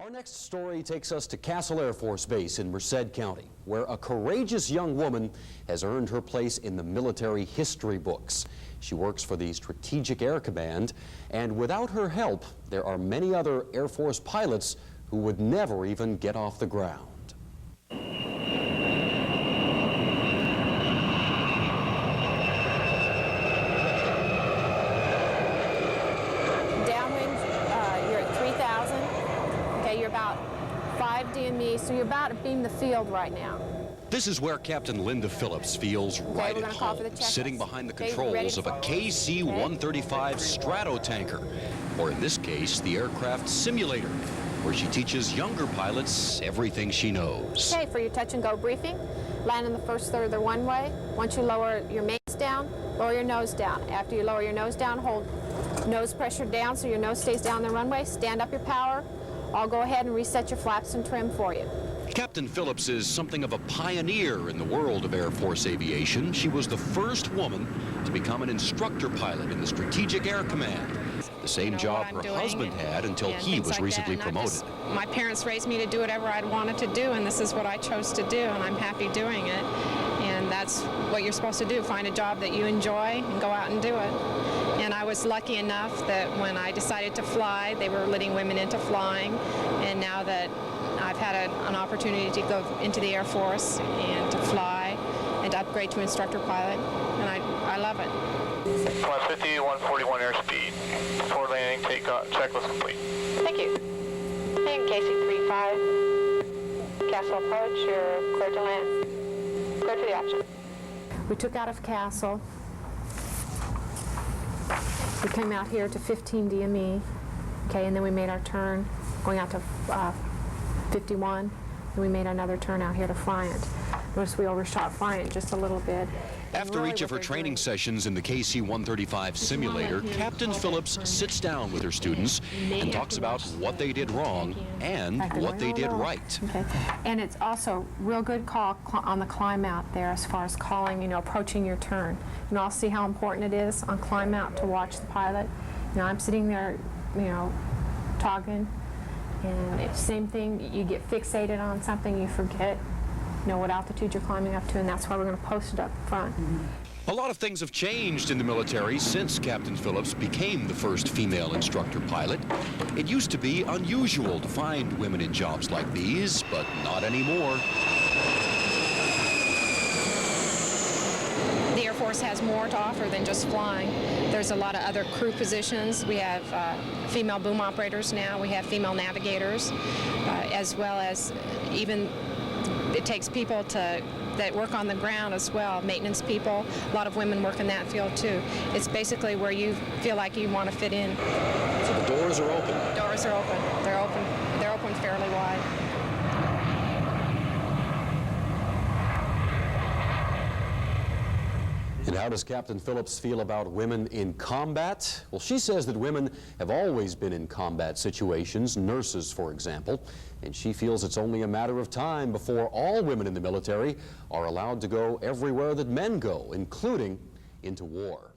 Our next story takes us to Castle Air Force Base in Merced County, where a courageous young woman has earned her place in the military history books. She works for the Strategic Air Command, and without her help, there are many other Air Force pilots who would never even get off the ground. You're about 5 DME, so you're about to beam the field right now. This is where Captain Linda Phillips feels right at home, sitting behind the controls of a KC-135 Stratotanker, or in this case, the aircraft simulator, where she teaches younger pilots everything she knows. Okay, for your touch and go briefing, land in the first third of the runway. Once you lower your mains down, lower your nose down. After you lower your nose down, hold nose pressure down so your nose stays down the runway. Stand up your power. I'll go ahead and reset your flaps and trim for you. Captain Phillips is something of a pioneer in the world of Air Force aviation. She was the first woman to become an instructor pilot in the Strategic Air Command, the same job her husband had until he was recently promoted. My parents raised me to do whatever I'd wanted to do, and this is what I chose to do, and I'm happy doing it. And that's what you're supposed to do, find a job that you enjoy and go out and do it. And I was lucky enough that when I decided to fly, they were letting women into flying. And now that I've had an opportunity to go into the Air Force and to fly and to upgrade to instructor pilot, and I love it. Class 50, 141 airspeed. Forward landing, takeoff, checklist complete. Thank you. And KC-135, Castle approach, you're cleared to land. Clear to the option. We took out of Castle. We came out here to 15 DME, okay, and then we made our turn going out to 51, and we made another turn out here to Flyant. Notice we overshot Flyant just a little bit. After really each of her training sessions in the KC-135 simulator, Captain Phillips sits down with her students and talks about what they did wrong and what they did right. Okay. And it's also real good call on the climb out there as far as calling, approaching your turn. And I'll see how important it is on climb out to watch the pilot. I'm sitting there, talking, and it's the same thing, you get fixated on something, you forget what altitude you're climbing up to, and that's why we're going to post it up front. A lot of things have changed in the military since Captain Phillips became the first female instructor pilot. It used to be unusual to find women in jobs like these, but not anymore. The Air Force has more to offer than just flying. There's a lot of other crew positions. We have female boom operators now. We have female navigators, as well as even it takes people that work on the ground as well, maintenance people. A lot of women work in that field too. It's basically where you feel like you want to fit in. So the doors are open? The doors are open. They're open fairly wide. And how does Captain Phillips feel about women in combat? Well, she says that women have always been in combat situations, nurses, for example, and she feels it's only a matter of time before all women in the military are allowed to go everywhere that men go, including into war.